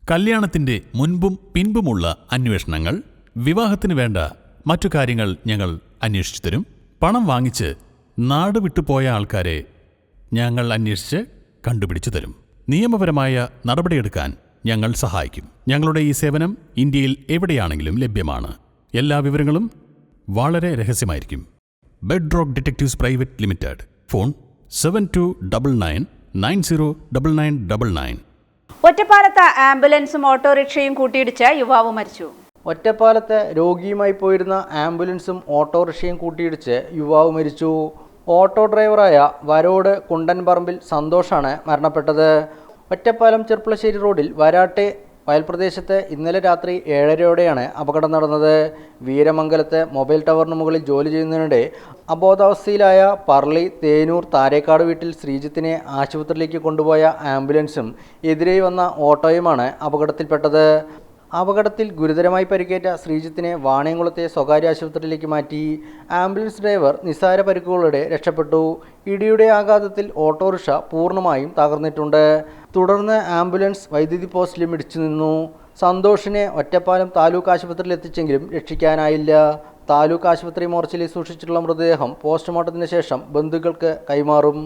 കല്യാണത്തിന്റെ മുൻപും പിൻപുമുള്ള അന്വേഷണങ്ങൾ, വിവാഹത്തിന് വേണ്ട മറ്റു കാര്യങ്ങൾ ഞങ്ങൾ അന്വേഷിച്ചു തരും. പണം വാങ്ങിച്ച് നാട് വിട്ടുപോയ ആൾക്കാരെ ഞങ്ങൾ അന്വേഷിച്ച് കണ്ടുപിടിച്ചു തരും. നിയമപരമായ നടപടിയെടുക്കാൻ ഞങ്ങൾ സഹായിക്കും. ഞങ്ങളുടെ ഈ സേവനം ഇന്ത്യയിൽ എവിടെയാണെങ്കിലും ലഭ്യമാണ്. എല്ലാ വിവരങ്ങളും വളരെ രഹസ്യമായിരിക്കും. Bed rock detectives private limited. Phone 7299909999. ഒറ്റപ്പാലത്ത് ആംബുലൻസും ഓട്ടോറിക്ഷയും കൂട്ടിയിടിച്ച് യുവാവ് മരിച്ചു. ഒറ്റപ്പാലത്ത് രോഗിയുമായി പോയിരുന്ന ആംബുലൻസും ഓട്ടോറിക്ഷയും കൂട്ടിയിടിച്ച് യുവാവ് മരിച്ചു. ഓട്ടോ ഡ്രൈവറായ വരോട് കുണ്ടൻപറമ്പിൽ സന്തോഷാണ് മരണപ്പെട്ടത്. ഒറ്റപ്പാലം ചെർപ്പളശ്ശേരി റോഡിൽ വരാട്ടെ വയൽപ്രദേശത്ത് ഇന്നലെ രാത്രി 7:30യോടെയാണ് അപകടം നടന്നത്. വീരമംഗലത്ത് മൊബൈൽ ടവറിന് മുകളിൽ ജോലി ചെയ്യുന്നതിനിടെ അബോധാവസ്ഥയിലായ പറളി തേനൂർ താരേക്കാട് വീട്ടിൽ ശ്രീജിത്തിനെ ആശുപത്രിയിലേക്ക് കൊണ്ടുപോയ ആംബുലൻസും എതിരെ വന്ന ഓട്ടോയുമാണ് അപകടത്തിൽപ്പെട്ടത്. അപകടത്തിൽ ഗുരുതരമായി പരിക്കേറ്റ ശ്രീജിത്തിനെ വാണിയംകുളത്തെ സ്വകാര്യ ആശുപത്രിയിലേക്ക് മാറ്റി. ആംബുലൻസ് ഡ്രൈവർ നിസ്സാര പരിക്കുകളോടെ രക്ഷപ്പെട്ടു. ഇടിയുടെ ആഘാതത്തിൽ ഓട്ടോറിക്ഷ പൂർണ്ണമായും തകർന്നിട്ടുണ്ട്. തുടർന്ന് ആംബുലൻസ് വൈദ്യുതി പോസ്റ്റിലും ഇടിച്ചു നിന്നു. സന്തോഷിനെ ഒറ്റപ്പാലം താലൂക്ക് ആശുപത്രിയിൽ എത്തിച്ചെങ്കിലും രക്ഷിക്കാനായില്ല. താലൂക്ക് ആശുപത്രി മോർച്ചറിയിൽ സൂക്ഷിച്ചിട്ടുള്ള മൃതദേഹം പോസ്റ്റ്മോർട്ടത്തിന് ശേഷം ബന്ധുക്കൾക്ക് കൈമാറും.